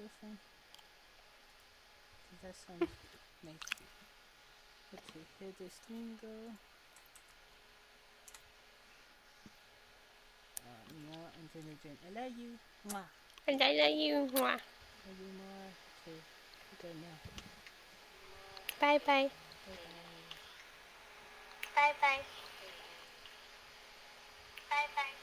person? Does that sound nice? Let's see, here the stream go. More intelligent. I love you. Mwah. And I love you. Mwah. Love you more. Okay, good now. Bye bye. Bye bye. Bye bye. Bye bye.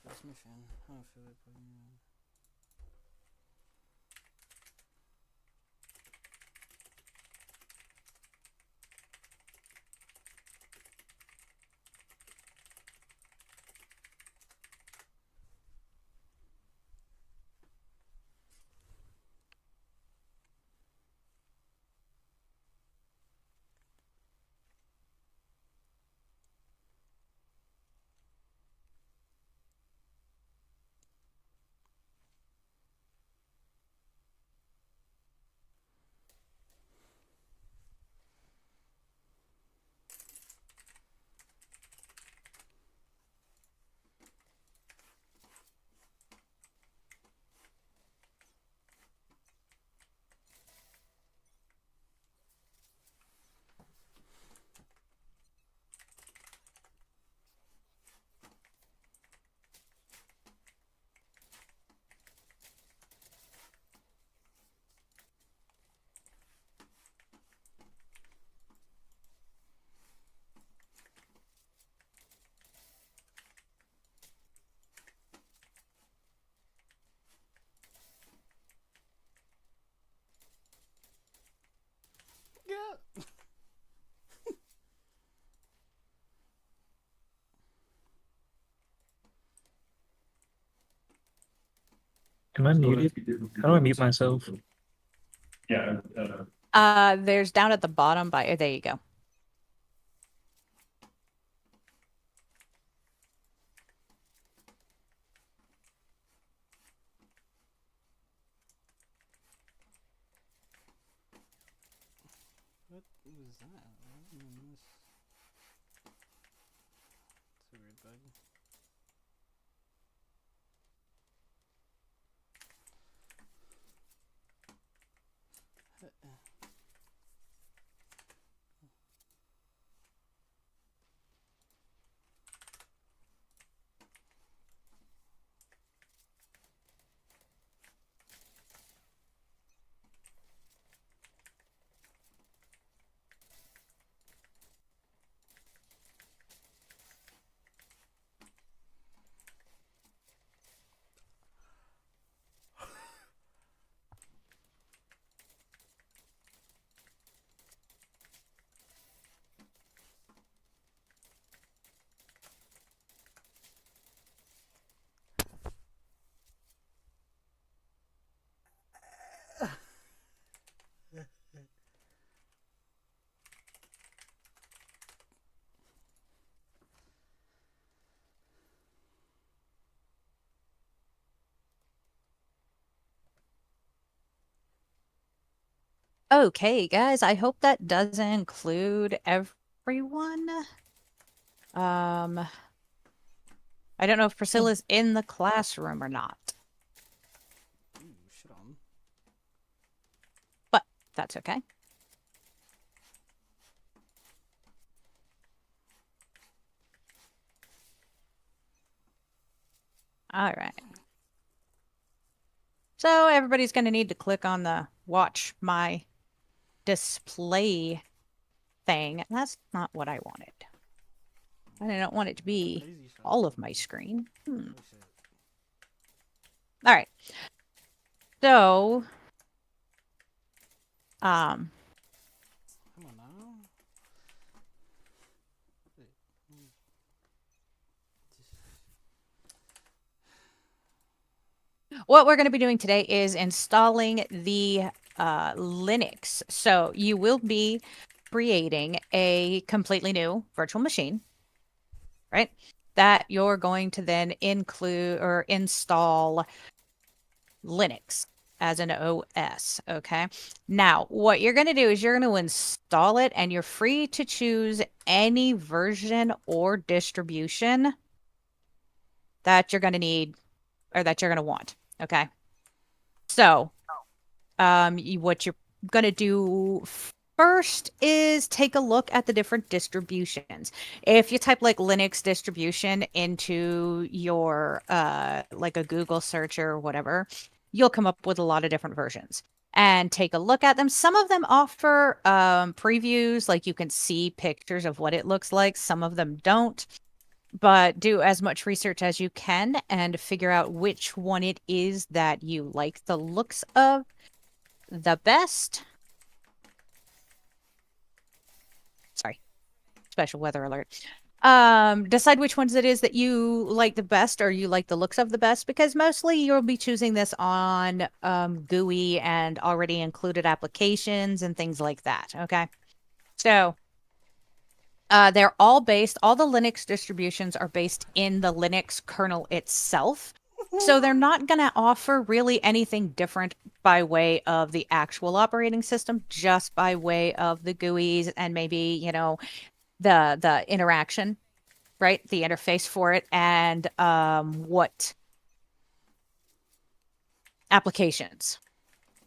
Where's my fan? I don't feel like putting it on. Yeah. Am I muted? How do I mute myself? Yeah. There's down at the bottom by, there you go. What was that? What in this? It's a weird bug. Okay, guys, I hope that doesn't include everyone. I don't know if Priscilla's in the classroom or not, Ooh, shit on. but that's okay. All right. So everybody's going to need to click on the watch my display thing. That's not what I wanted. I don't want it to be all of my screen. All right. So, Come on now. what we're going to be doing today is installing the Linux. So you will be creating a completely new virtual machine, right? That you're going to then include or install Linux as an OS, okay? Now, what you're going to do is you're going to install it, and you're free to choose any version or distribution that you're going to need or that you're going to want, okay? So, what you're going to do first is take a look at the different distributions. If you type like Linux distribution into your like a Google search or whatever, you'll come up with a lot of different versions and take a look at them. Some of them offer previews, like you can see pictures of what it looks like. Some of them don't, but do as much research as you can and figure out which one it is that you like the looks of the best. Sorry, special weather alert. Decide which ones it is that you like the best or you like the looks of the best, because mostly you'll be choosing this on GUI and already included applications and things like that, okay? So they're all the Linux distributions are based in the Linux kernel itself. So they're not going to offer really anything different by way of the actual operating system, just by way of the GUIs and maybe, you know, the interaction, right? The interface for it and what applications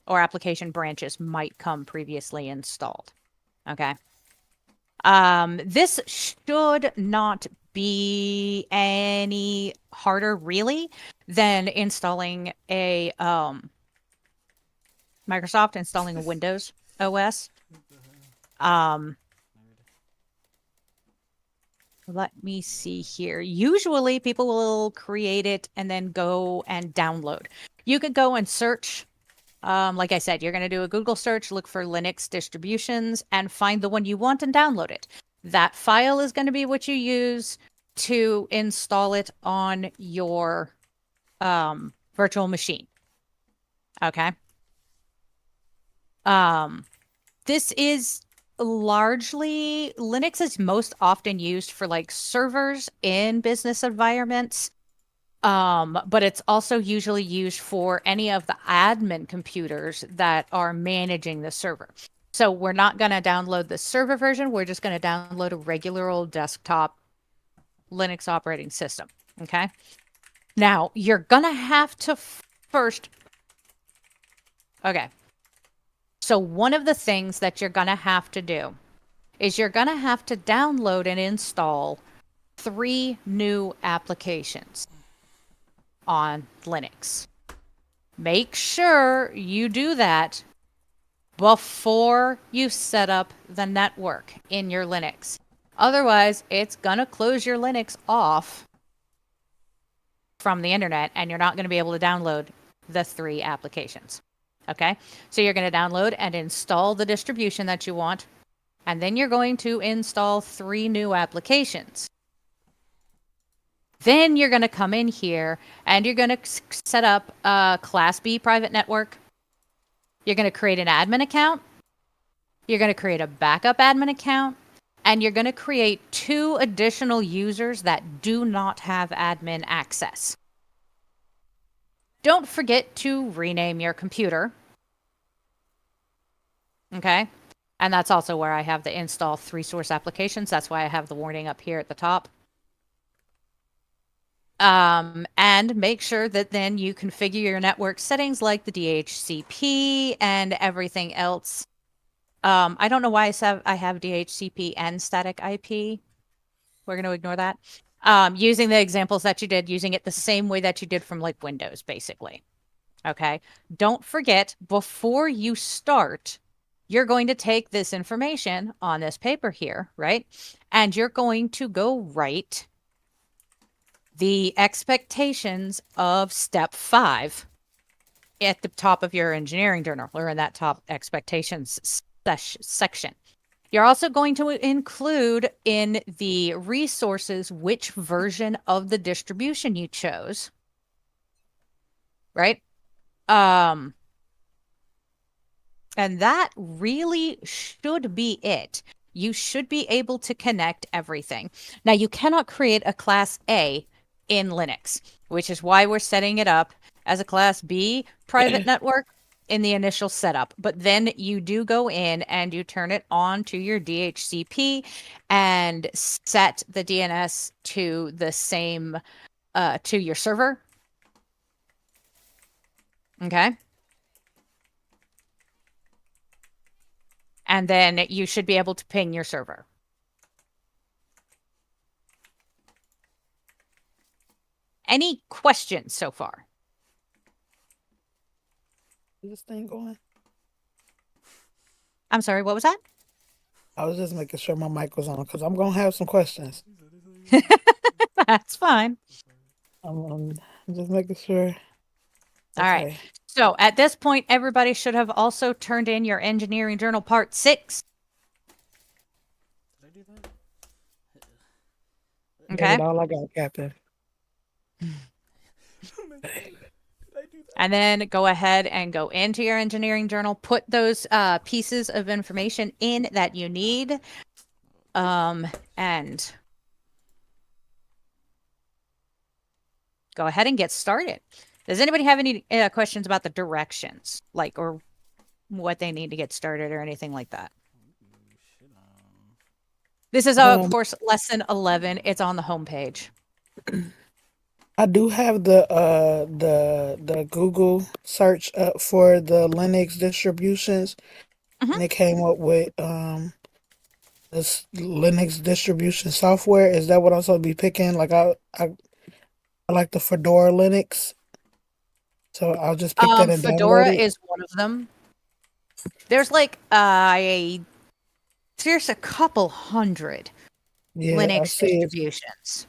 or application branches might come previously installed. Okay. This should not be any harder really than installing a Microsoft installing a Windows OS. Let me see here. Usually people will create it and then go and download. You could go and search. Like I said, you're going to do a Google search, look for Linux distributions, and find the one you want and download it. That file is going to be what you use to install it on your virtual machine. Okay. This is largely Linux is most often used for like servers in business environments. But it's also usually used for any of the admin computers that are managing the server. So we're not going to download the server version. We're just going to download a regular old desktop Linux operating system. Okay. Now you're going to have to first. Okay. So one of the things that you're going to have to do is you're going to have to download and install 3 new applications on Linux. Make sure you do that before you set up the network in your Linux. Otherwise, it's going to close your Linux off from the internet and you're not going to be able to download the 3 applications. Okay? So you're going to download and install the distribution that you want, and then you're going to install 3 new applications. Then you're going to come in here and you're going to set up a Class B private network. You're going to create an admin account. You're going to create a backup admin account. And you're going to create 2 additional users that do not have admin access. Don't forget to rename your computer. Okay? And that's also where I have the install 3 source applications. That's why I have the warning up here at the top. And make sure that then you configure your network settings like the DHCP and everything else. I don't know why I have DHCP and static IP. We're going to ignore that. Using the examples that you did, using it the same way that you did from like Windows, basically. Okay. Don't forget, before you start, you're going to take this information on this paper here, right? And you're going to go write the expectations of step 5 at the top of your engineering journal, or in that top expectations section. You're also going to include in the resources which version of the distribution you chose, right? And that really should be it. You should be able to connect everything. Now, you cannot create a class A in Linux, which is why we're setting it up as a class B private network in the initial setup. But then you do go in and you turn it on to your DHCP and set the DNS to the same to your server. Okay. And then you should be able to ping your server. Any questions so far? Is this thing going? I'm sorry, what was that? I was just making sure my mic was on because I'm gonna have some questions. That's fine. I'm just making sure. All right. So at this point, everybody should have also turned in your engineering journal part 6. Did I do that? Okay. That's all I got, Captain. And then go ahead and go into your engineering journal, put those pieces of information in that you need, and go ahead and get started. Does anybody have any questions about the directions, like, or what they need to get started or anything like that? This is, of course, lesson 11. It's on the homepage. I do have the Google search up for the Linux distributions, and it came up with this Linux distribution software. Is that what I'm supposed to be picking? Like I like the Fedora Linux, so I'll just pick that and Fedora download it. is one of them. There's like there's a couple hundred Linux distributions.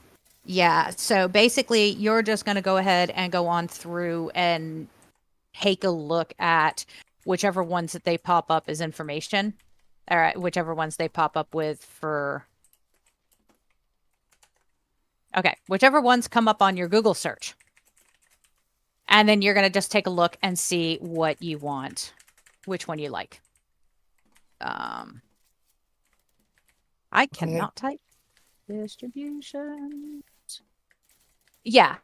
Yeah, so basically you're just going to go ahead and go on through and take a look at whichever ones that they pop up as information. All right, whichever ones they pop up with for... Okay, whichever ones come up on your Google search. And then you're going to just take a look and see what you want, which one you like. I cannot type distribution. Yeah.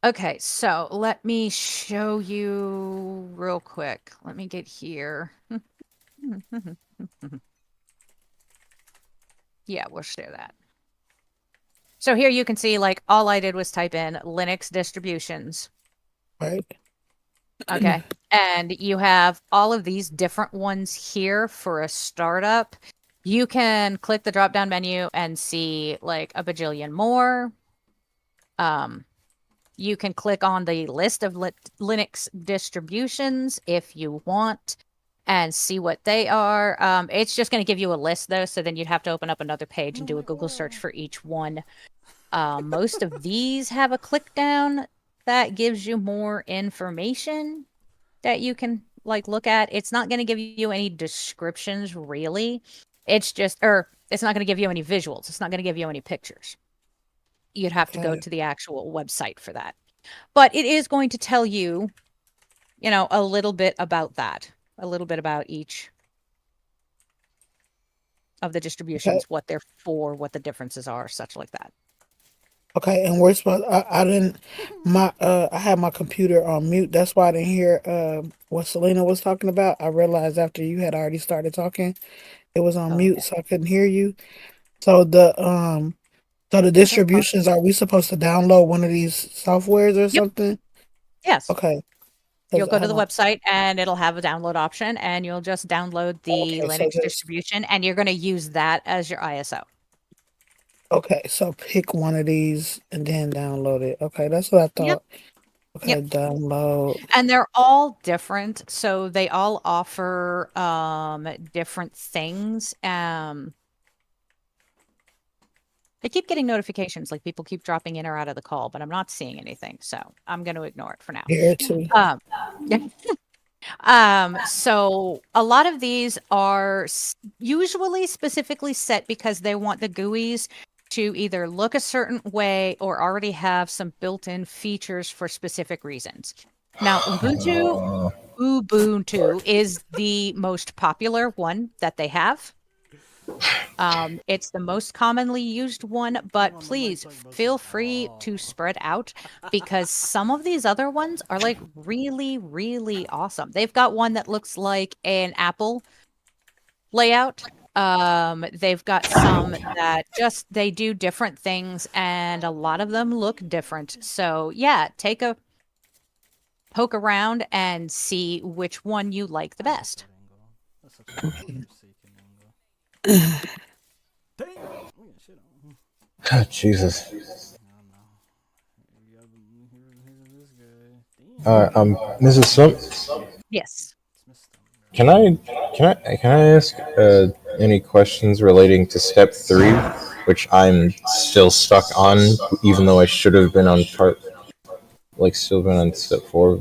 Okay, so let me show you real quick. Let me get here. Yeah, we'll share that. So here you can see, like, all I did was type in Linux distributions. Right. Okay. And you have all of these different ones here for a startup. You can click the drop-down menu and see, like, a bajillion more. You can click on the list of Linux distributions if you want and see what they are. It's just going to give you a list, though, so then you'd have to open up another page and do a Google search for each one. Most of these have a click down that gives you more information that you can, like, look at. It's not going to give you any descriptions, really. It's just, or it's not going to give you any visuals. It's not going to give you any pictures. You'd have to go to the actual website for that. But it is going to tell you, you know, a little bit about that, a little bit about each of the distributions, what they're for, what the differences are, such like that. Okay, and we're supposed. I didn't. I had my computer on mute. That's why I didn't hear what Selena was talking about. I realized after you had already started talking, it was on mute, so I couldn't hear you. So the distributions, are we supposed to download one of these softwares or something? Yes. Okay. You'll go to the website and it'll have a download option, and you'll just download the Linux distribution, and you're going to use that as your ISO. Okay, so pick one of these and then download it. Okay, that's what I thought. Okay, download. And they're all different, so they all offer different things. I keep getting notifications, like people keep dropping in or out of the call, but I'm not seeing anything, so I'm going to ignore it for now. Here too. So a lot of these are usually specifically set because they want the GUIs to either look a certain way or already have some built-in features for specific reasons. Now, Ubuntu is the most popular one that they have. It's the most commonly used one, but please feel free to spread out because some of these other ones are like really, really awesome. They've got one that looks like an Apple layout. They've got some that they do different things and a lot of them look different. So yeah, take a poke around and see which one you like the best. God, Jesus. Mrs. Swimp, Yes. can I ask any questions relating to step 3, which I'm still stuck on, even though I should have been on still been on step 4,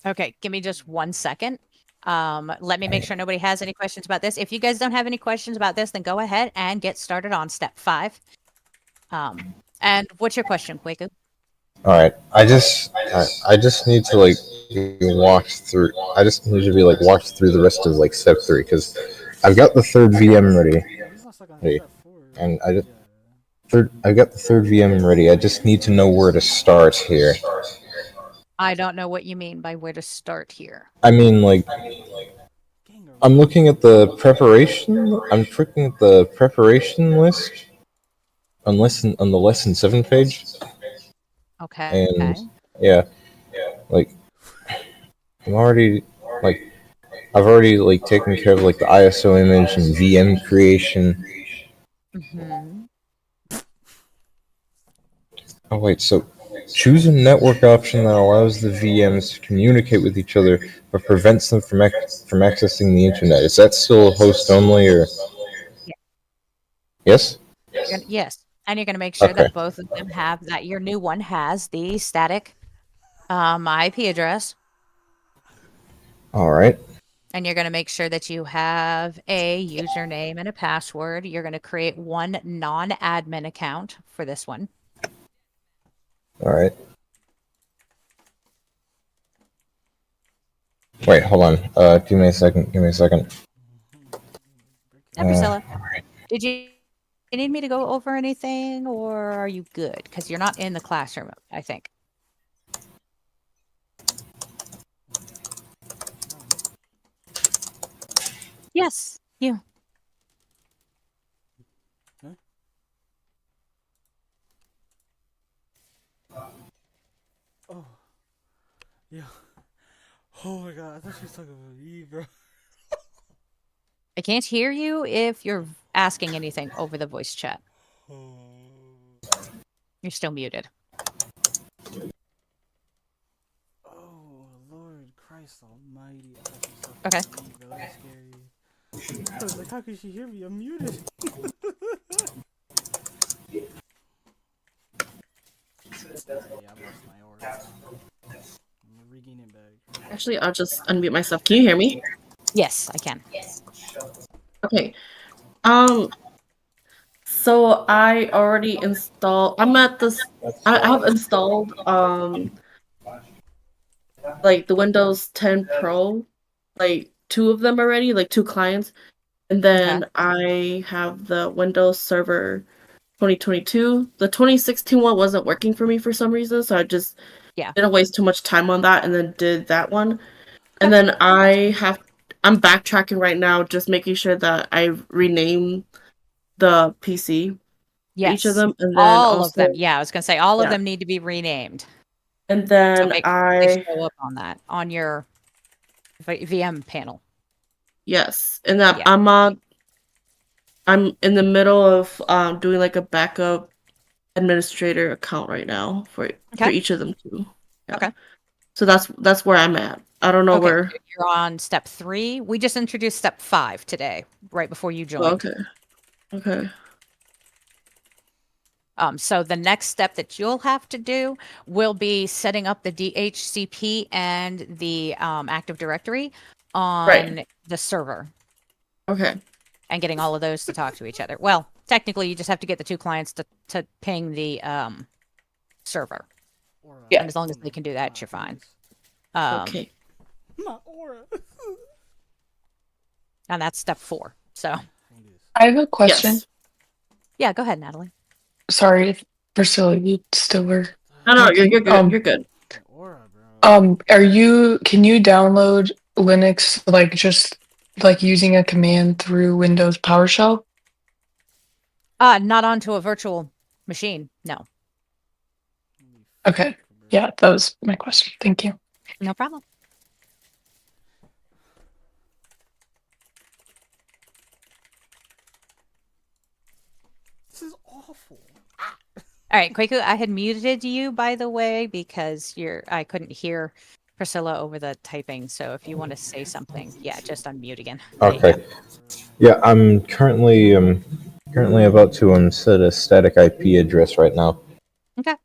Okay, give me just 1 second. Let me make sure nobody has any questions about this. If you guys don't have any questions about this, then go ahead and get started on step 5. And what's your question, Kwaku? All right, I just need to be walked through. I just need to be walked through the rest of step 3 because I've got the 3rd VM ready, and I've got the 3rd VM ready. I just need to know where to start here. I don't know what you mean by where to start here. I mean, I'm looking at the preparation. I'm clicking at the preparation list on the lesson 7 page. Okay. And yeah, I'm already I've already taken care of the ISO image and VM creation. Mm-hmm. Oh wait, so choose a network option that allows the VMs to communicate with each other but prevents them from accessing the internet. Is that still host only or? Yeah. Yes? Yes. And you're going to make sure Okay. that both of them have that your new one has the static IP address. All right. And you're going to make sure that you have a username and a password. You're going to create one non-admin account for this one. All right. Wait, hold on. Give me a second. Priscilla, did you need me to go over anything or are you good? Because you're not in the classroom, I think. Yes, you. Huh? Oh. Yeah. Oh my god, I thought she was talking about me, bro. I can't hear you if you're asking anything over the voice chat. You're still muted. Oh, Lord Christ almighty. Okay. Bro, that's scary. I was like, how could she hear me? I'm muted. Yeah, I lost my order. I'm regaining it back. Actually, I'll just unmute myself. Can you hear me? Yes, I can. Okay. So I already installed. I'm at this. I have installed the Windows 10 Pro, 2 of them already, 2 clients, and then I have the Windows Server 2022. The 2016 one wasn't working for me for some reason, so I just didn't waste too much time on that, and then did that one. And then I'm backtracking right now, just making sure that I rename the PC. Yes. Each of them, and then all of them. Yeah, I was gonna say all of them need to be renamed. And then so they show up on that on your VM panel. Yes, and that I'm in the middle of doing a backup administrator account right now for Okay. each of them too. Yeah. Okay. So that's where I'm at. I don't know Okay, where. you're on step 3. We just introduced step 5 today, right before you joined. Oh, okay. Okay. So the next step that you'll have to do will be setting up the DHCP and the Active Directory on the server Okay. and getting all of those to talk to each other. Well, technically, you just have to get the 2 clients to ping the server. Yeah. And as long as they can do that, you're fine. Okay. My aura. And that's step 4. So, I have a question. Yes. yeah, go ahead, Natalie. Sorry, if Priscilla, you still were. No, you're good. You're good. Aura, bro. Can you download Linux like just like using a command through Windows PowerShell? Not onto a virtual machine. No. Okay. Yeah, that was my question. Thank you. No problem. This is awful. All right, Kwaku, I had muted you, by the way, because I couldn't hear Priscilla over the typing. So if you want to say something, yeah, just unmute again. Okay. Yeah, I'm currently about to set a static IP address right now. Okay.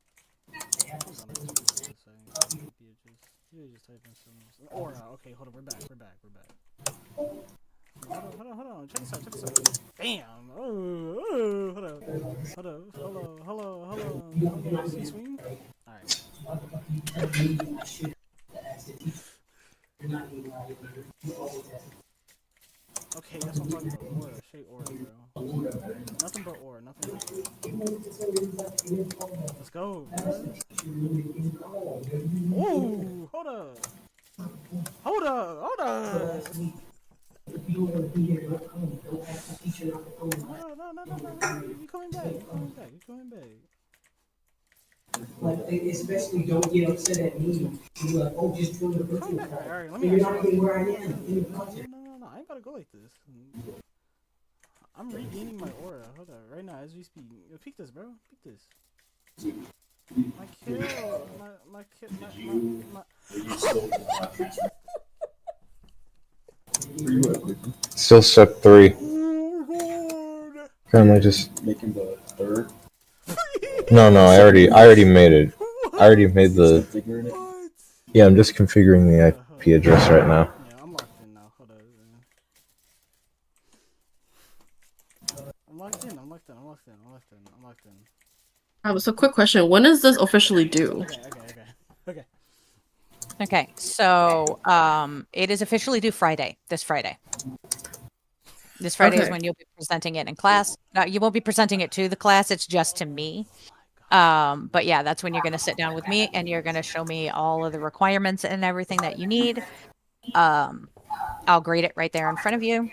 Aura. Okay, hold on. We're back. Hold on. Check this out. Bam. Oh. Hold on. Hello. See swing. All right. Okay, that's what I'm talking about. Aura. Straight aura, bro. Nothing but aura. Let's go, bro. Ooh, hold up. No. You coming back. Especially don't get upset at me. You're like, oh, just join the virtual. Alright, let me ask you. Where I am. No, I ain't gotta go like this. I'm regaining my aura. Hold on, right now as we speak. Yo, peek this, bro. Peek this. My kill. Still step 3. Oh, God. Currently just Making the third. No, I already made it. I already made the. Configuring it. What? Yeah, I'm just configuring the IP address right now. Yeah, I'm locked in now. Hold on. I'm locked in. So quick question: when is this officially due? Okay. Okay. So it is officially due this Friday. This Friday is when you'll be presenting it in class. You won't be presenting it to the class. It's just to me. But yeah, that's when you're going to sit down with me and you're going to show me all of the requirements and everything that you need. I'll grade it right there in front of you.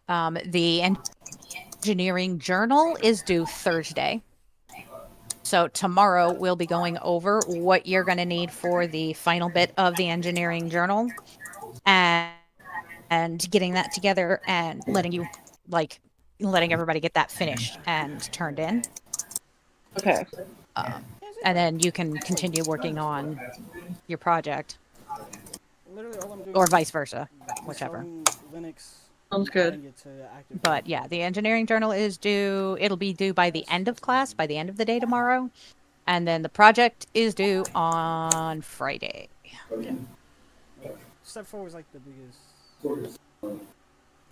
The engineering journal is due Thursday. So tomorrow we'll be going over what you're going to need for the final bit of the engineering journal and getting that together and letting everybody get that finished and turned in. Okay. And then you can continue working on your project. Literally all I'm doing or vice versa, whichever. Linux. Sounds good. But yeah, the engineering journal is due. It'll be due by the end of class, by the end of the day tomorrow. And then the project is due on Friday. Yeah. Step 4 was like the biggest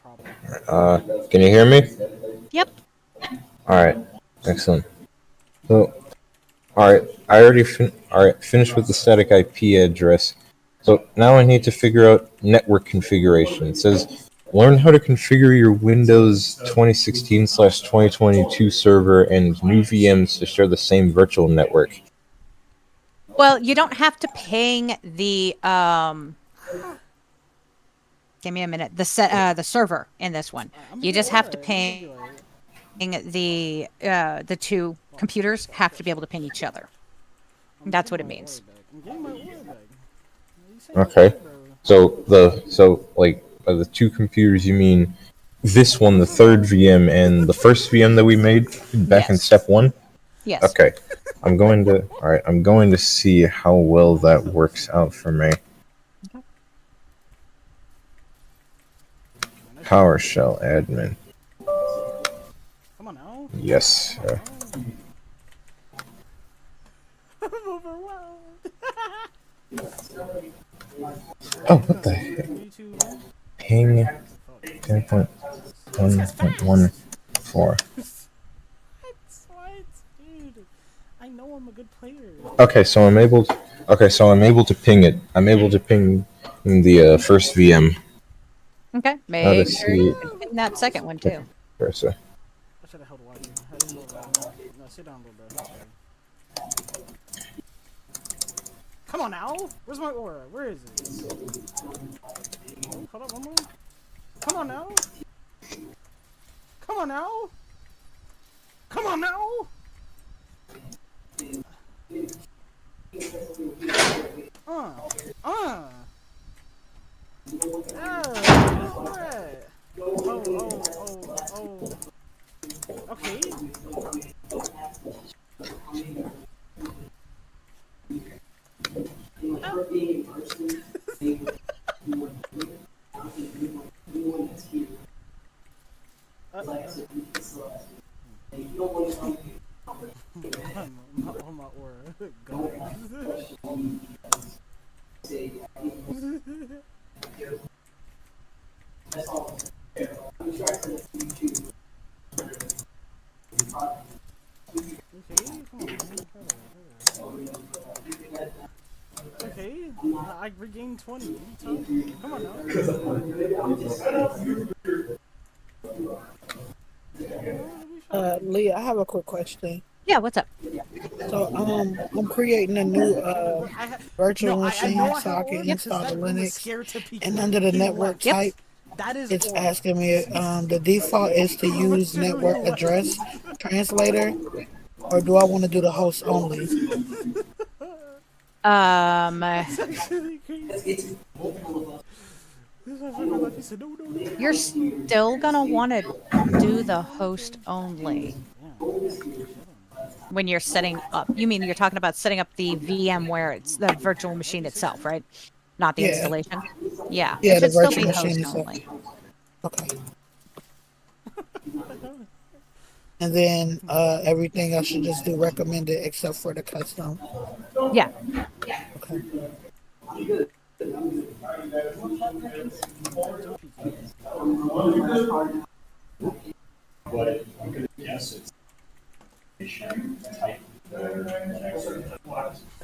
problem. Can you hear me? Yep. Alright. Excellent. So, alright, I already finished with the static IP address. So now I need to figure out network configuration. It says, learn how to configure your Windows 2016/2022 server and new VMs to share the same virtual network. Well, you don't have to ping the give me a minute. The server in this one. You just have to ping the 2 computers have to be able to ping each other. That's what it means. Okay. So by the 2 computers you mean this one, the third VM, and the first VM that we made back in Yes. step 1? Yes. Okay. I'm going to see how well that works out for me. Okay. PowerShell admin. Come on now. Yes. I'm overwhelmed. Oh, what the heck? 3, 2, 1. Ping 10.1.14. What? Dude. I know I'm a good player. Okay, so I'm able to ping it. I'm able to ping the first VM. Okay. How to Make sure see you can ping that second one too. versa. I should have held Y. I didn't hold Y. No, sit down, little bro. Sorry. Come on now. Where's my aura? Where is it? Oh, hold up, one more. Come on now. Come on now. Come on now. Yeah, alright. Oh. Okay. On my aura. God. Okay, I regained 20. Come on now. Leah, I have a quick question. Yeah, what's up? So, I'm creating a new virtual machine so I can install the Linux, and under the network type, it's asking me the default is to use network address translator, or do I want to do the host only? You're still gonna want to do the host only when you're setting up. You mean you're talking about setting up the VMware, it's the virtual machine itself, right? Not the installation. Yeah, Yeah, it the should still virtual be machine host itself. only. Okay. And then everything else should just do recommended except for the custom. Yeah. Okay. But I'm gonna guess it's type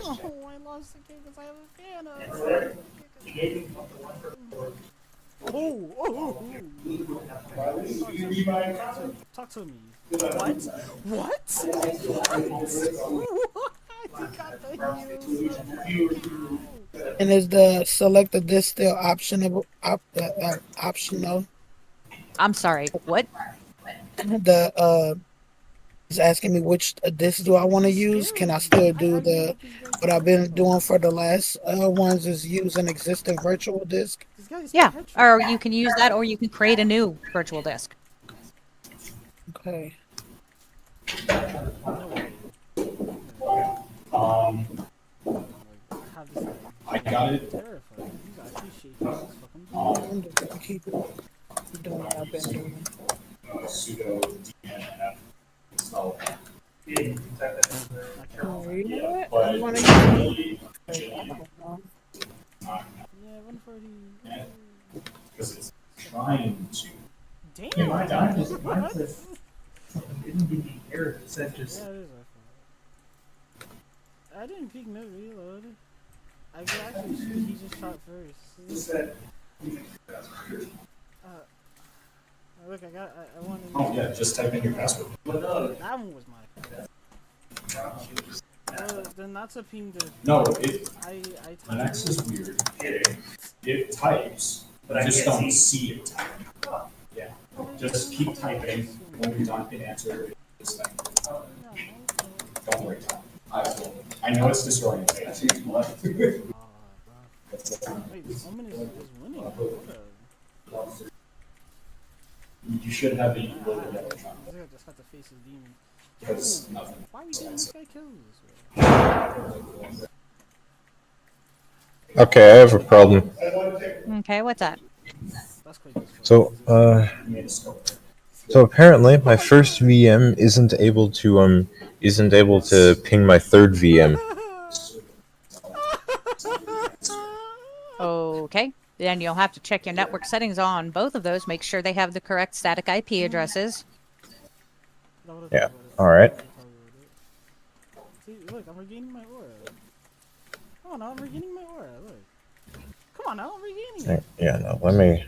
Oh, I lost the game because I have a fan up. Talk to me. What? And is the select the disk still optional? Optional? I'm sorry. What? The is asking me which disk do I want to use. Can I still do what I've been doing for the last ones is use an existing virtual disk? Yeah, or you can use that, or you can create a new virtual disk. Okay. I got it. I'm just gonna keep doing what I've been doing. Sudo dnf install. You know what? I'm gonna use I don't know. Because it's trying to. Damn. Yeah, mine What? It didn't give me error. It said just. Yeah, it is my fault. I didn't peek mid reload. I could actually shoot. He just shot first. Look, I wanted. Oh yeah, just type in your password. That one was my fault. Then that's a ping to. No, I Linux is weird. It types, but I just don't see it type. Yeah, just keep typing. When you're done, hit answer. This thing. Don't worry. I know it's destroying. Wait, Omen is winning. should have a I little bit of just electronic. just have to face his demons. Because nothing. Why are we giving this guy kills? Okay, I have a problem. Okay, what's that? That's quite useful. So, so apparently my first VM isn't able to ping my third VM. Okay. Then you'll have to check your network settings on both of those. Make sure they have the correct static IP addresses. Yeah. All right. See, look, I'm regaining my aura. Come on now, I'm regaining my aura. Look. Come on now, I'm regaining it. Yeah. No. Let me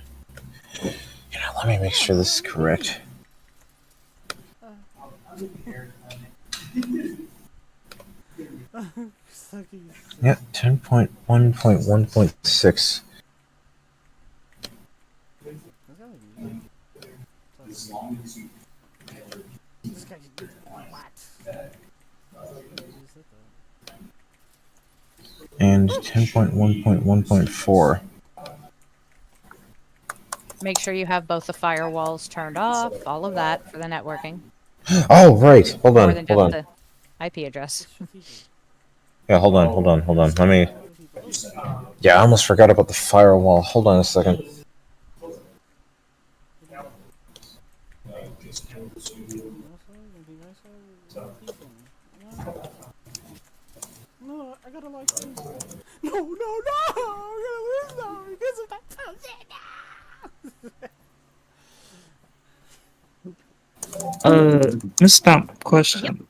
make sure this is correct. Yeah. 10.1.1.6. As long as you. This guy what? And 10.1.1.4. Make sure you have both the firewalls turned off, all of that for the networking. Oh, right. Hold More on. than Hold just on. the IP address. Yeah. Hold on. Let me. Yeah, I almost forgot about the firewall. Hold on a second. No, I gotta like this. No, I'm gonna lose now because of that Miss Stomp, question.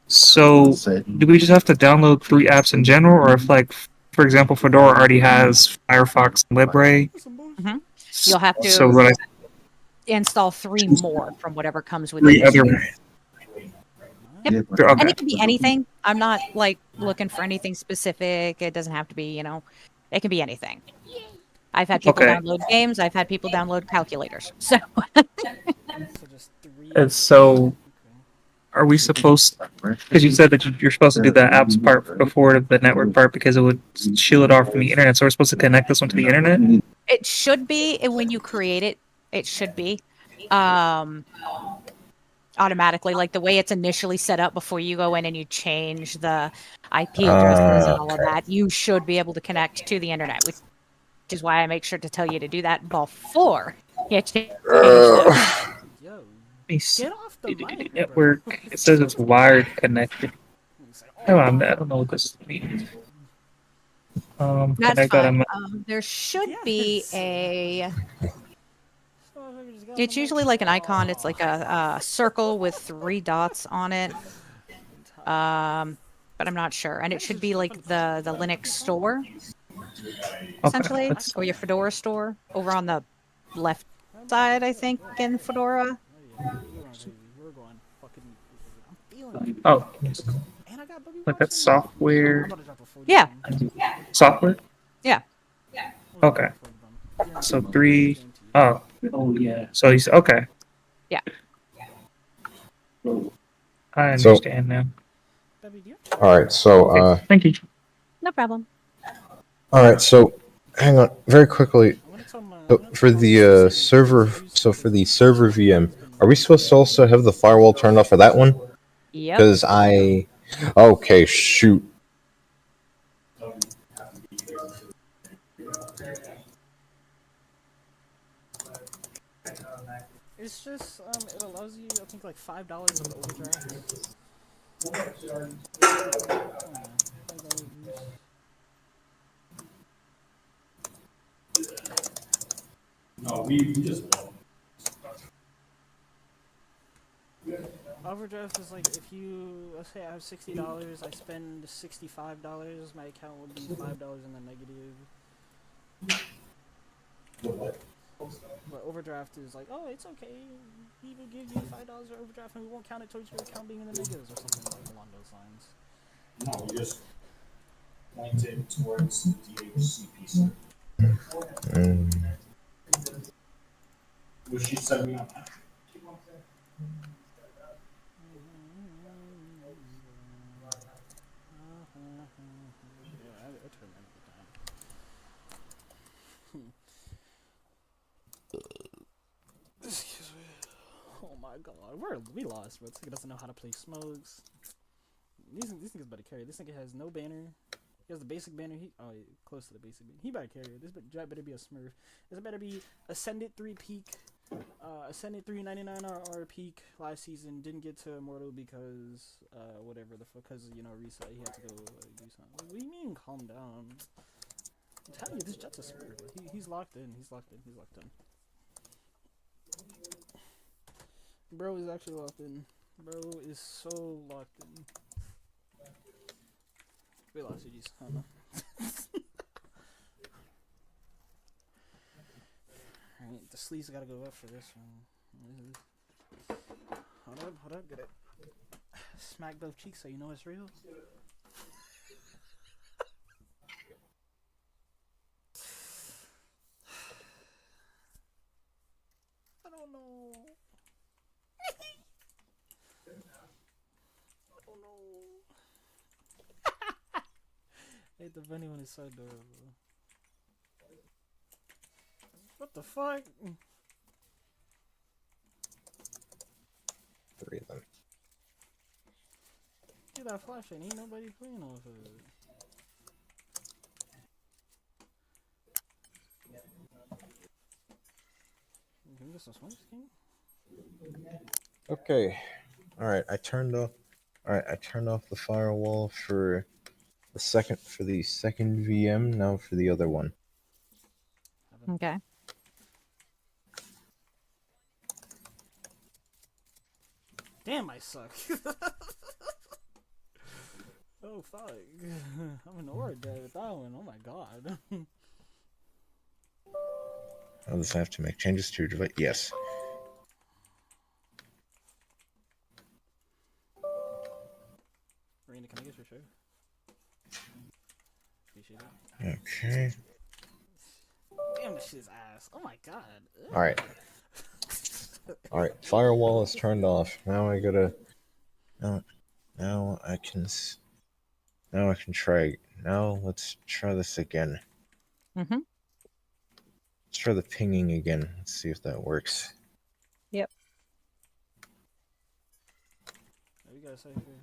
So, do we just have to download 3 apps in general, or if, like, for example, Fedora already has Firefox and Libre? Mm-hmm. You'll have to So what install 3 more from whatever comes with 3 the other. Yep. Okay. And it can be anything. I'm not like looking for anything specific. It doesn't have to be, it can be anything. I've had people Okay. download games. I've had people download calculators. So And so, are we supposed? Because you said that you're supposed to do the apps part before the network part because it would shield it off from the internet. So we're supposed to connect this one to the internet. it should be, and when you create it, it should be automatically, like the way it's initially set up before you go in and you change the IP addresses and all of that. You should be able to connect to the internet, which is why I make sure to tell you to do that before you change those. Yo, Get off the mic, network. It says it's wired connected. Hold on, I don't know what this means. That's connect fine. that There should be a. It's usually like an icon. It's like a circle with 3 dots on it. But I'm not sure. And it should be like the Linux store, essentially, or your Fedora store over on the left side, I think, in Fedora. Oh, like that's software. Yeah. Software. Yeah. Okay. So 3. Oh. Oh yeah. So he's okay. Yeah. I understand now. All right. So. Thank you. No problem. All right. So, hang on, very quickly. So for the server, for the server VM, are we supposed to also have the firewall turned off for that one? Yep. Because okay, shoot. It's just it allows you, I think, like $5 of overdraft. No, we just. Overdraft is like if you, let's say I have $60, I spend $65, my account would be $5 in the negative. But overdraft is like, oh, it's okay. We will give you $5 of overdraft and we won't count it towards your account being in the negatives or something like along those lines. No, we just point it towards the DHCP server. Which she sent me on that. Excuse me. my god, we lost, bro. This nigga doesn't know how to play smokes. These niggas better carry. This nigga has no banner. He has the basic banner. Close to the basic banner. He better carry it. This better be a smurf. This better be Ascendant 3 peak. Ascendant 399 RR peak last season. Didn't get to Immortal because whatever the fuck, because reset. He had to go do something. What do you mean? Calm down. I'm telling you, this Jet's a smurf. He's locked in. He's locked in. He's locked in. Bro is actually locked in. Bro is so locked in. We lost GG's. I don't know. Alright, the sleeves gotta go up for this one. Hold up, get it. Smack both cheeks so you know it's real. I don't know. I don't know. Hey, the bunny one is so adorable. What the fuck? 3 of them. Get that flashlight, ain't nobody playing off of it. Can we get some smokes, King? Okay. Alright, I turned off the firewall for the second VM, now for the other one. Okay. Damn, I suck. Oh fuck. I'm an aura dead with that one. Oh my god. Oh, does I have to make changes to your device? Yes. Marina, can I get your shirt? Appreciate it. Okay. Damn, this shit is ass. Oh my god. Alright. Alright, firewall is turned off. Now I gotta... Now I can try... Now let's try this again. Mm-hmm. Let's try the pinging again. Let's see if that works. Yep. We gotta say here.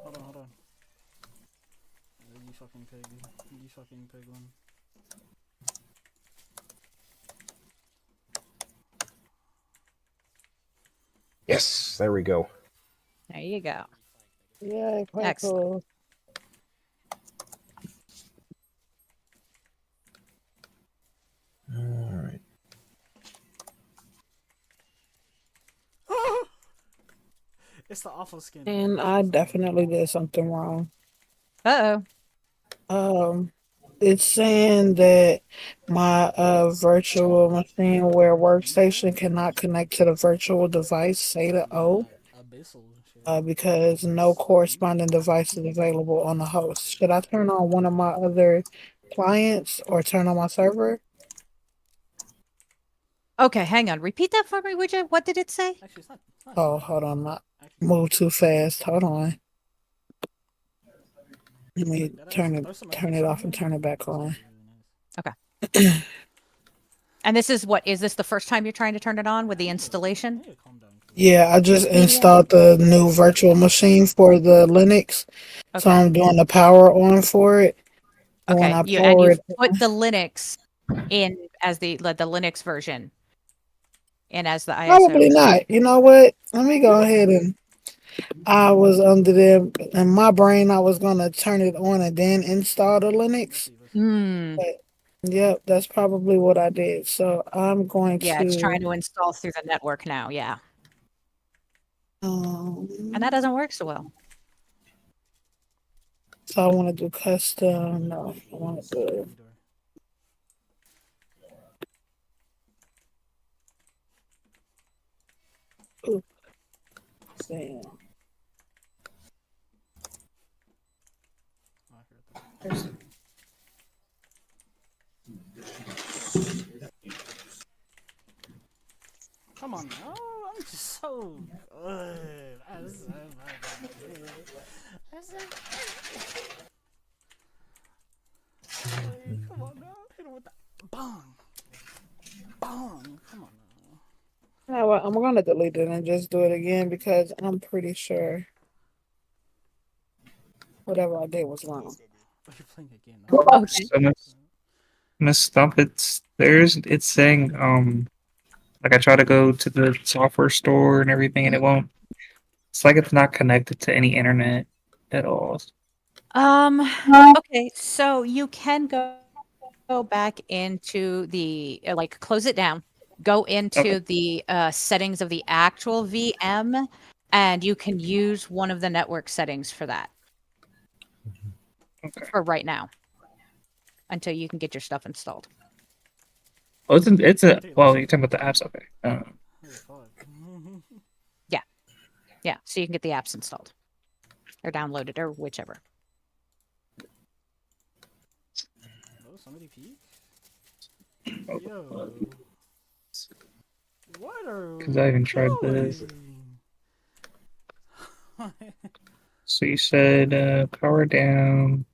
Hold on. You fucking pig. You fucking pig one. Yes, there we go. There you go. Yeah, quite Excellent. cool. Alright. It's the awful skin. And I definitely did something wrong. Uh-oh. It's saying that my virtual machine where workstation cannot connect to the virtual device, SATA O, Abyssal shit. because no corresponding device is available on the host. Should I turn on one of my other clients or turn on my server? Okay, hang on. Repeat that for me, would you? What did it say? Actually, it's not Oh, hold on. Not move too fast. Hold on. Let me turn it off and turn it back on. Okay. And this is what? Is this the first time you're trying to turn it on with the installation? Yeah, I just installed the new virtual machine for the Linux. So I'm doing the power on for it. And when I Okay, power you it, put the Linux in as the Linux version and as the ISO. probably not. You know what? Let me go ahead and I was under there in my brain. I was gonna turn it on and then install the Linux. But yep, that's probably what I did. So I'm going Yeah, to. it's trying to install through the network now. Yeah. And that doesn't work so well. So I want to do custom. No, I want to do. Ooh. Damn. Come on now. I'm just so good. That's so good. Come on now. Hit him with that. Bong. Bong. Come on now. You know what? I'm gonna delete it and just do it again because I'm pretty sure whatever I did was wrong. Oh, you're playing again. Okay. So Miss Stump, it's saying like I try to go to the software store and everything and it won't. It's like it's not connected to any internet at all. Okay, so you can go back into the like close it down, go Okay. into the settings of the actual VM, and you can use one of the network settings for that Okay. for right now until you can get your stuff installed. Oh, it's a Dude, well, listen. you're talking about the apps, okay. Holy fuck. Yeah, so you can get the apps installed or downloaded or whichever. Oh, somebody peek? Oh, Yo. What are we because I even tried this. doing? So you said power down.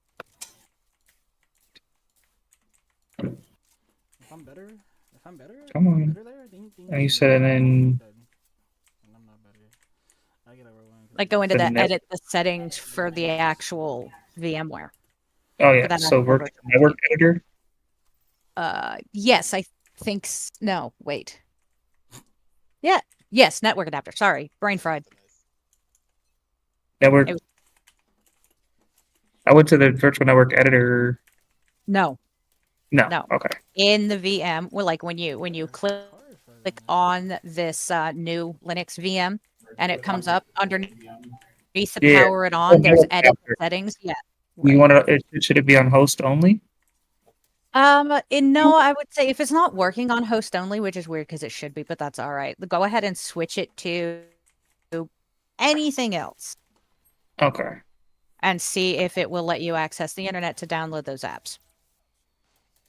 If I'm better, Come on. better there. Ding, ding, And you ding. said and then Dead. And I'm not better. I get over one. Like go into The the net- edit the settings for the actual VMware. oh For yeah, that so actual virtual network editor. Yes, I think no, wait. Yeah, yes, network adapter. Sorry, brain fried. Network. It was- I went to the virtual network editor. No, No. no. Okay. In the VM, well, like when you click on this new Linux VM and it comes up underneath the Yeah. power it Oh, on, there's network edit adapter. settings. Yeah. You Right. want to? Should it be on host only? No, I would say if it's not working on host only, which is weird because it should be, but that's all right. Go ahead and switch it to anything else Okay. and see if it will let you access the internet to download those apps.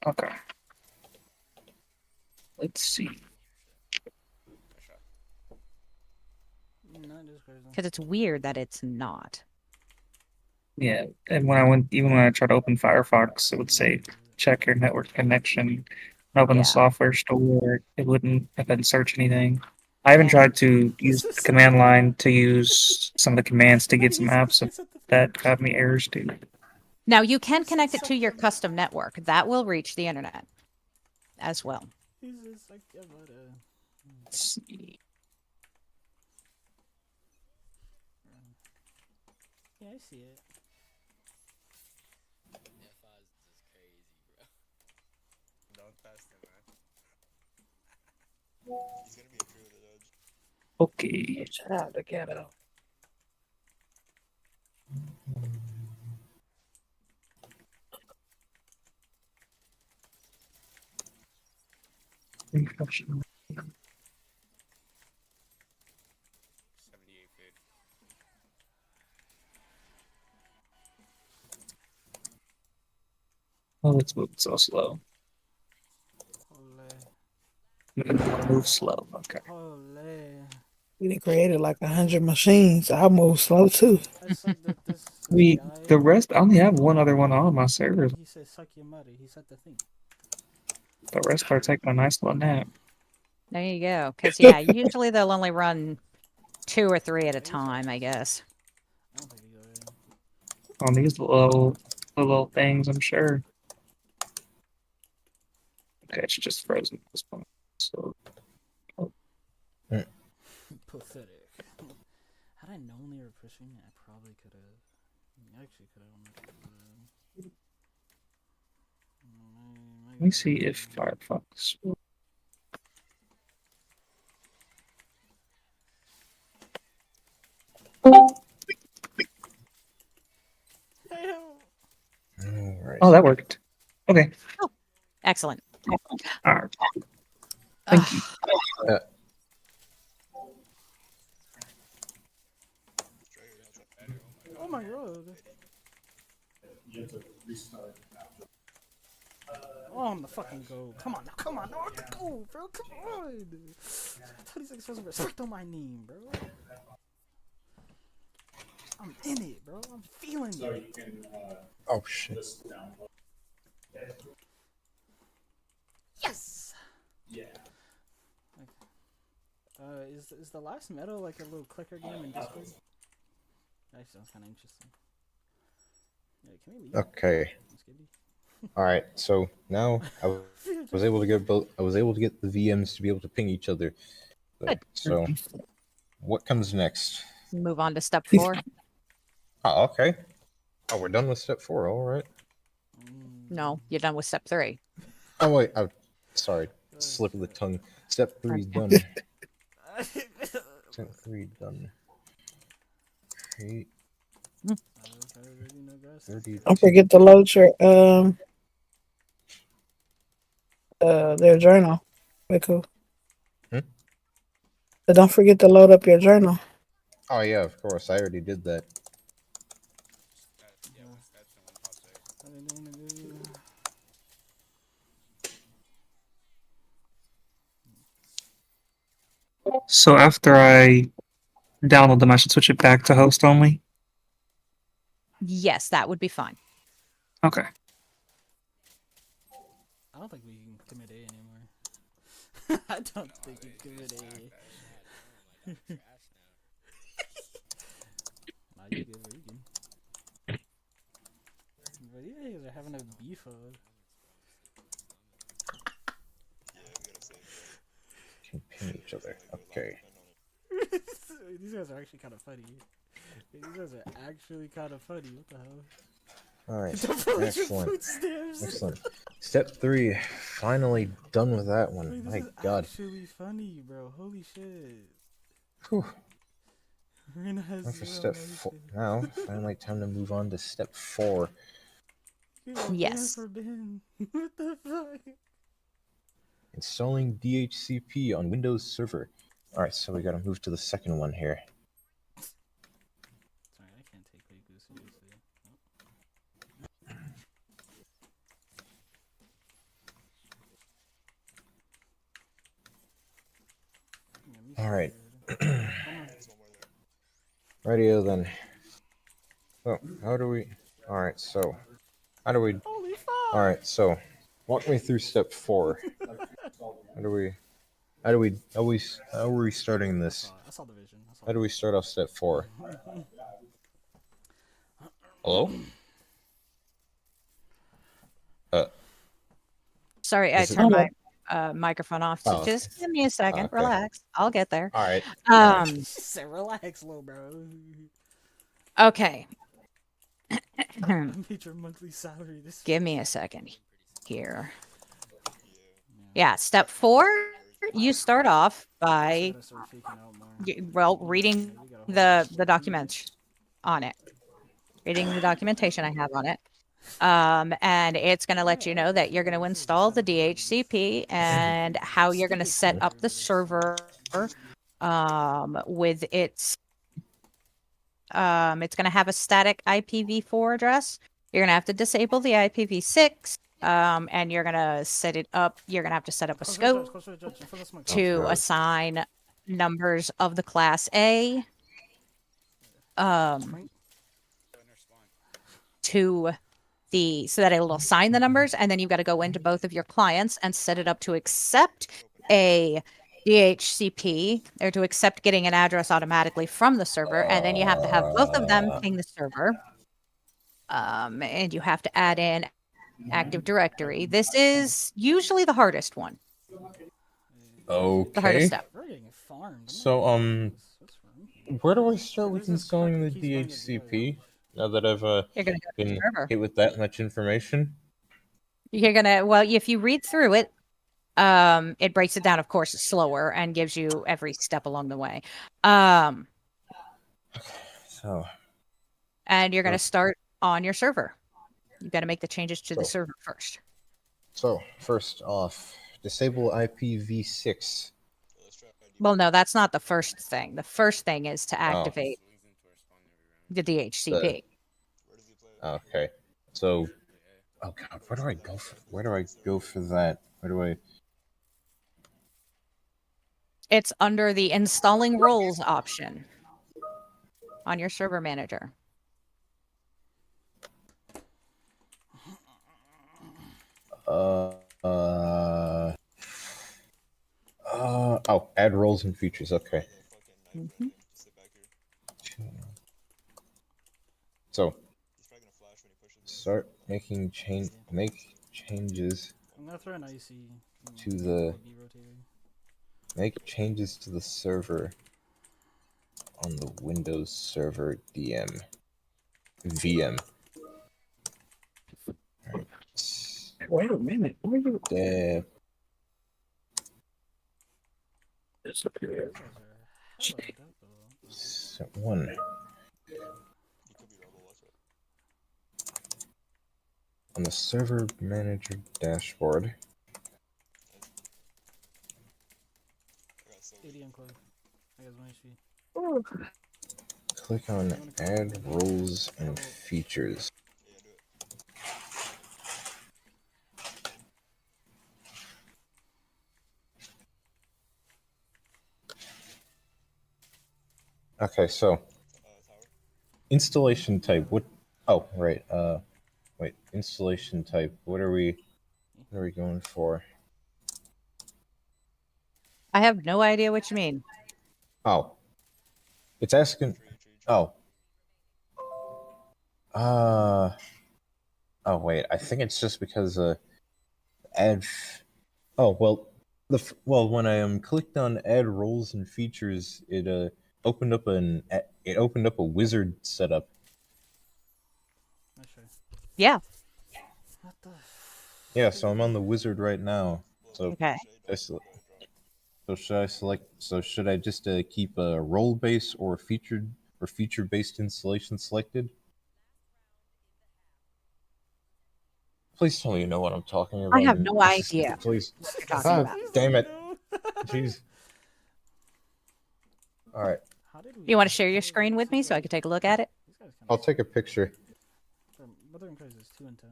Okay. Let's see. Because it's weird that it's not. Yeah, and even when I try to open Firefox, it would say check your network connection. Open the Yeah. software store, it wouldn't. I couldn't search anything. I even Yeah. tried to use the command line to use some of the commands to get some apps that got me errors too. Now you can connect it to your custom network. That will reach the internet as well. Let's see. Yeah, I see it. Okay. Shout out to Ghetto. Oh, it's moving so slow. Move slow. Okay. We done created like 100 machines. I move slow too. I suck that this The rest, I only have one other one on my server. He said suck your mother. He said the thing. The rest are taking a nice little nap. There you go. Because yeah, usually they'll only run 2 or 3 at a time, I guess. On these little things, I'm sure. Okay, it's just frozen at this point. So Pathetic. Had I known they were pushing it, I probably could have. Actually, could have. let me see if Firefox. Alright. Oh, that worked. Okay. Oh, excellent. All right. Thank you. Oh my god. Oh, I'm the fucking go. Come on now, come on. No, I'm the go, bro. Come on. 26 supposed to respect on my name, bro. I'm in it, bro. I'm feeling it. Oh shit. Yes. Yeah. Is the last metal like a little clicker game in Discord? That sounds kind of interesting. Yeah, can we leave? Okay. All right. So now I was able to get both. I was able to get the VMs to be able to ping each other. Good. So, what comes next? Move on to step 4. Oh, okay. Oh, we're done with step 4. All right. No, you're done with step 3. Oh wait. I'm sorry. Slip of the tongue. Step 3 is done. Step 3 done. Create 30. Don't forget to load your their journal. Very cool. Hmm? But don't forget to load up your journal. Oh yeah, of course. I already did that. So after I download them, I should switch it back to host only. Yes, that would be fine. Okay. I don't think we can commit A anymore. I don't think we can commit A. Nah, you good, bro, you good. But you guys are having a beef of. Can ping each other. Okay. These guys are actually kind of funny. These guys are actually kind of funny. What the hell? All right. Food Excellent. stamps. Excellent. Step 3. Finally done with that one. Wait, this My is God. actually funny, bro. Holy shit. Whew. Marina has Time for zero step 4. emotion. Now, finally, time to move on to step 4. Yes. For Ben. What the fuck? Installing DHCP on Windows Server. All right, so we got to move to the second one here. Sorry, I can't take League seriously. All right. Radio then. So, how do we... All right, so... How do we... Holy fuck! All right, so... Walk me through step 4. How are we starting this? I saw the vision. How do we start off step 4? Hello? Sorry, I Is it- turned my microphone off. So Oh, just give me a second. okay. Relax. I'll get there. All right. Um. Say, relax, little bro. Okay. I made your monthly salary this. Give me a second here. Yeah, step 4, you start off by reading the documents on it. Reading the documentation I have on it. And it's going to let you know that you're going to install the DHCP and how you're going to set up the server with it's going to have a static IPv4 address. You're going to have to disable the IPv6 and you're going to set it up. You're going to have to set up a scope to assign numbers of the class A to the so that it'll assign the numbers, and then you've got to go into both of your clients and set it up to accept a DHCP or to accept getting an address automatically from the server, and then you have to have both of them ping the server. And you have to add in Active Directory. This is usually the hardest one. Okay. The hardest step. So, where do I start with installing the DHCP? Now that I've You're gonna go to the been server. hit with that much information. You're gonna if you read through it, it breaks it down, of course, slower and gives you every step along the way. So. And you're gonna start on your server. You've got to make the changes to the server first. So first off, disable IPv6. Well, no, that's not the first thing. The first thing is to activate the DHCP. Okay. So, oh god, where do I go for? Where do I go for that? Where do I? It's under the installing roles option on your server manager. Oh, add roles and features. Okay. Mhm. So start making make changes I'm gonna throw an icy. to the B rotator. make changes to the server on the Windows Server VM. Alright. Wait a minute. Where you Dev disappear? These guys are hella adaptable. 1 on the server manager dashboard. ADM Clay. I guess one HP. Click on add roles and features. Okay, so installation type. What? Oh, right. Wait. Installation type. What are we going for? I have no idea what you mean. Oh, it's asking. Oh. Oh wait. I think it's just because add. Oh well. Well, when I clicked on add roles and features, it opened up a wizard setup. Not sure. Yeah. What the? Yeah, so I'm on the wizard right now. So Okay. should I select? So should I just keep a role base or feature based installation selected? Please tell me you know what I'm talking I about. have no idea Please. what you're talking Ah, about. damn it. Jeez. All right. How did we? You want to share your screen with me so I can take a look at it? These guys kind I'll take a picture. Wuthering Price is 2 and 10,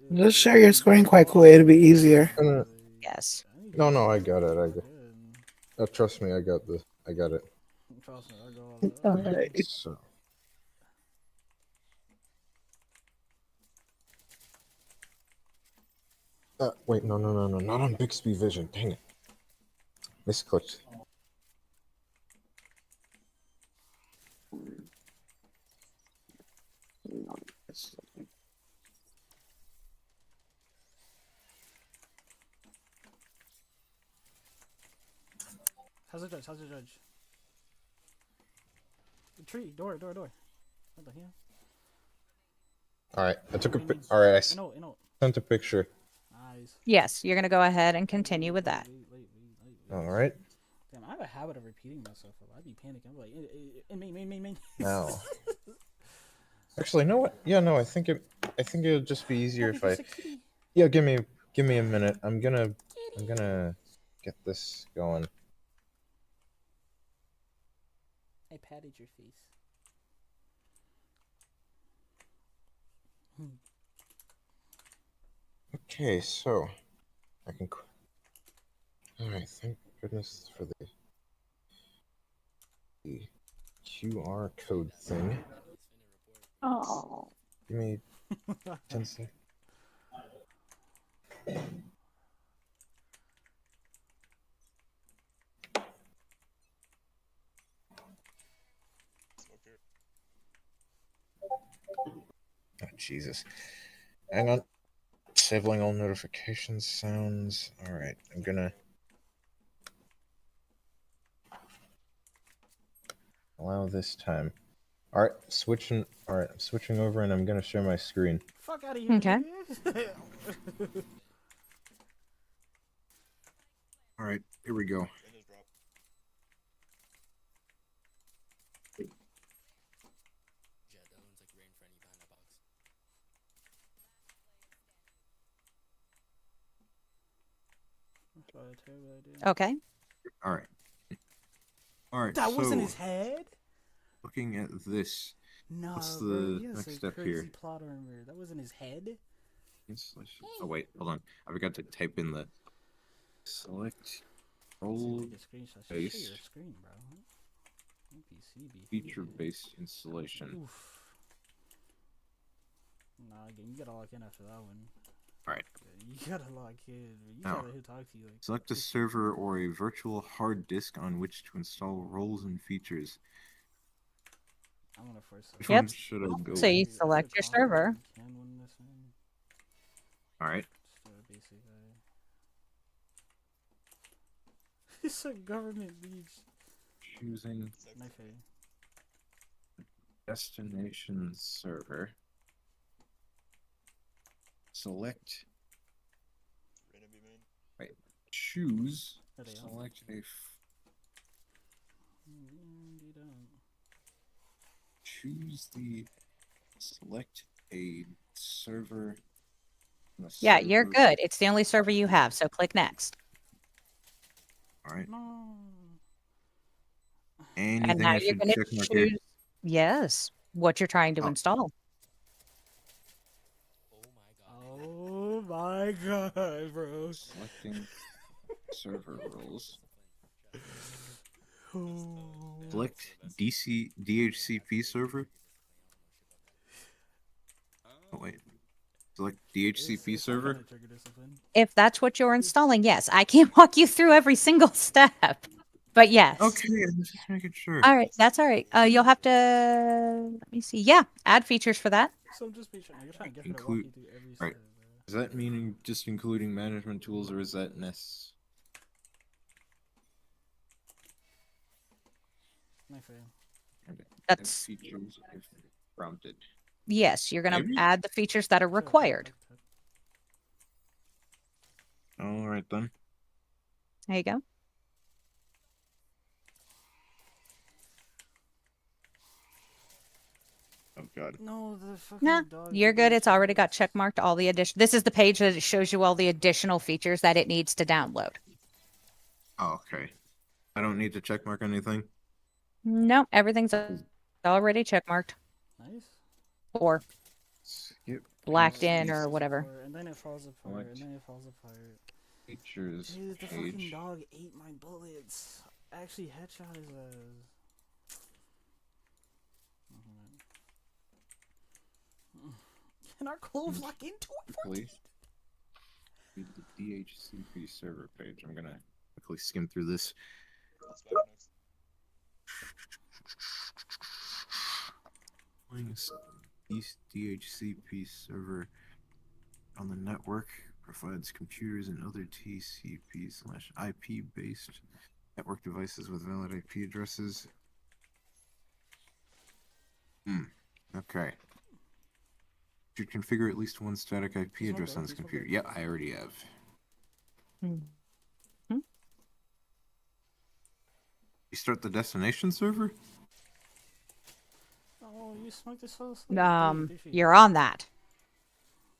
bro. Just share your screen quite quick. It'll be easier. Yes. No, I got it. Trust me, I got this. I got it. Trust me, I got it. Alright. So. Wait, no, not on Bixby Vision. Dang it. Misclicked. How's the judge? The tree, door. What the hell? Alright, I took a Alright, I sent a picture. Nice. Yes, you're going to go ahead and continue with that. Alright. Damn, I have a habit of repeating myself. I'd be panicking. I'm like, main. Now. Actually, you know what? Yeah, no, I think it'll just be easier if I. Yeah, give me a minute. I'm gonna get this going. I patted your face. Okay, so I can. Alright, thank goodness for the QR code thing. Oh. Give me 10 seconds. Oh, Jesus. Hang on. Disabling all notification sounds. Alright, I'm gonna allow this time. Alright, I'm switching over and I'm gonna share my screen. Fuck out of here. Okay. Alright, here we go. Okay. Alright, That so was in his head? looking at this, No, what's bro, the he has next a step crazy here? plot armor. That was in his head? Installation. Oh wait, hold on. I forgot to type in the select role Take a screenshot. Share your based screen, bro. NPC feature based installation. Oof. Nah, again, you gotta lock in after that one. Alright. You gotta log in. You Now, gotta who talk to you. Like, select a server or a virtual hard disk on which to install roles and features. I'm gonna force it. Which Yep. one should I go So you with? select your server. Alright. It's a government leads. Choosing destination server. Select. Wait. Choose. Select a. Choose the. Select a server. Yeah, you're good. It's the only server you have, so click next. Alright. No. Anything And now I you're should going to check mark here? choose, yes, what you're trying to install. Oh my god, bro. Selecting server roles. Select DHCP server. Oh wait. Select DHCP server. If that's what you're installing, yes. I can't walk you through every single step, but yes. Okay, I'm just making sure. All right, that's all right. You'll have to, let me see. Yeah, add features for that. So I'm just you're trying to get her to walk Include. you through every Right. step. Does that mean just including management tools, or is that NES? My fair. Okay. That's features if prompted. Yes, you're going to Maybe? add the features that are required. All right then. There you go. Oh god. No, the fucking Nah, dog. you're good. It's already got check marked all the addition. This is the page that it shows you all the additional features that it needs to download. Oh, okay. I don't need to checkmark anything. No, everything's already check marked Nice. or Skip. blacked past in these or whatever. And then it falls apart. And then it falls apart. Features Dude, the fucking page. dog ate my bullets. I actually headshot his Can our clothes lock into it? Quickly. Read the DHCP server page. I'm gonna quickly skim through this. East DHCP server on the network provides computers and other TCP/IP based network devices with valid IP addresses. Okay. You should configure at least one static IP address on this computer. Yeah, I already have. You start the destination server? Oh, you smoked this whole smoke. You're on that.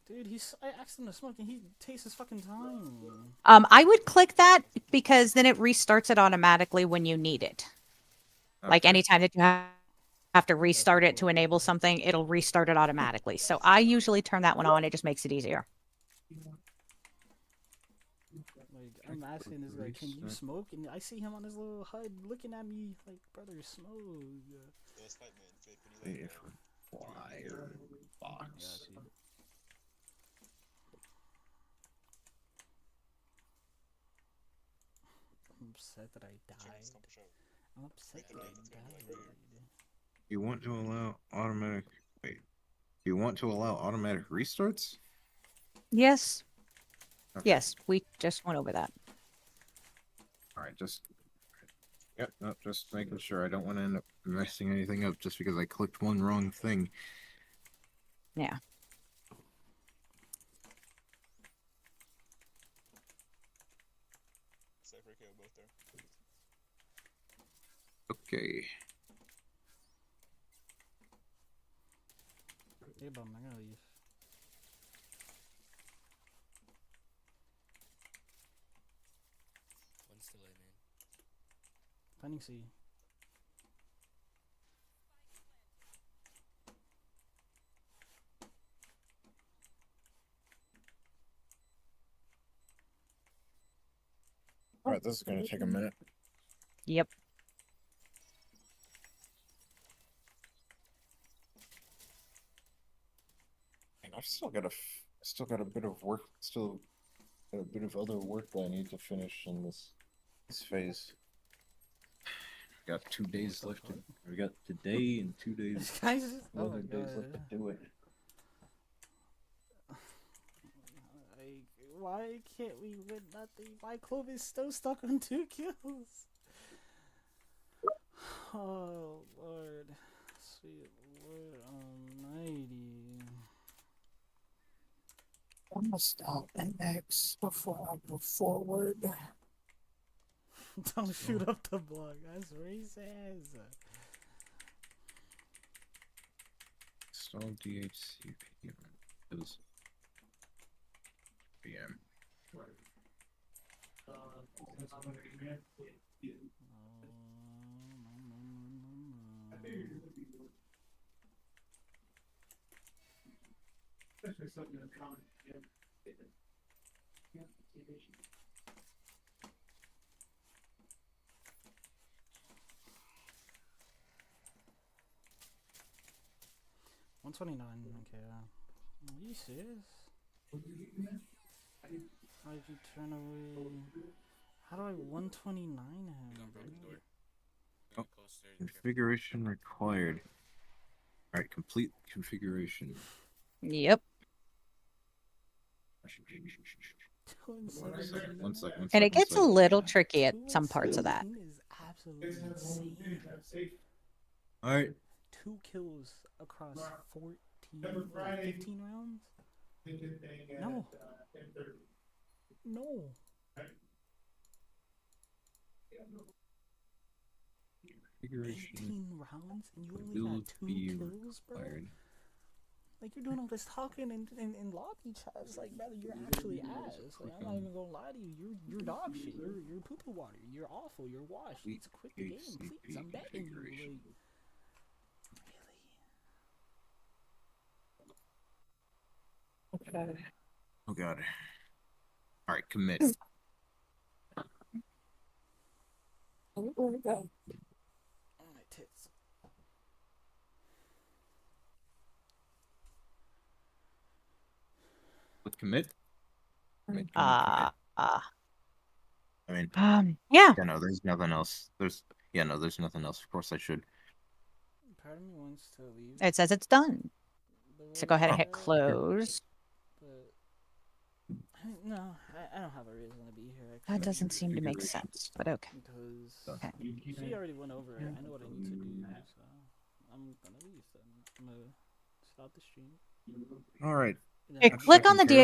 Dude, I asked him to smoke and he takes his fucking time. I would click that because then it restarts it automatically when you need it. Okay. Like anytime that you have to restart it to enable something, it'll restart it automatically. So I usually turn that one on. It just makes it easier. Like, I'm asking this guy, can you smoke? And I see him on his little HUD looking at me like, brother, smoke. Fire box. I'm upset that I died. I'm upset that I died. You want to allow automatic... Wait. You want to allow automatic restarts? Yes. Okay. Yes, we just went over that. Alright, just... Yep, no, just making sure. I don't want to end up messing anything up just because I clicked one wrong thing. Yeah. Okay. Hey, bum, I'm gonna leave. When's delay, man? Planning C. Alright, this is going to take a minute. Yep. I've still got a Still got a bit of work. Still got a bit of other work that I need to finish in this phase. We got 2 days left. We got today and 2 days. Guys, just, oh my Other days left god. to do it. Like, why can't we win nothing? Why Clovis still stuck on 2 kills? Oh Lord, sweet Lord Almighty. I'm gonna stop and X before I go forward. Don't shoot up the block. That's racist. Install DHCP. Is VM. $129. Okay. Are you serious? How did you turn away? How do I 129 him, bro? Oh, configuration required. All right, complete configuration. Yep. One sec. And it gets a little tricky at some parts of that. Is absolutely insane. All right. 2 kills across 14, like 15 rounds? No. No. Configuration 18 rounds and you only got 2 kills, bro? required. Like, you're doing all this talking in lobby chats. Like, brother, you're actually ass. Like, I'm not even gonna lie to you. You're dog shit. You're poo-poo water. You're awful. You're washed. Let's quit the game, please. I'm begging you. Like, really? Okay. Oh god. All right, commit. Where we go? Oh, my tits. With commit? Commit. Yeah. I mean, Yeah. yeah, no, there's nothing else. There's nothing else. Of course I should. Part of me wants to leave. It says it's done. So go ahead and hit Oh. close. But no, I don't have a reason to be here. That doesn't seem to make sense, but okay. Because Okay. she already went over it. I know what I need to do, so I'm gonna leave. Then I'm gonna stop the stream. All right. Okay, click on the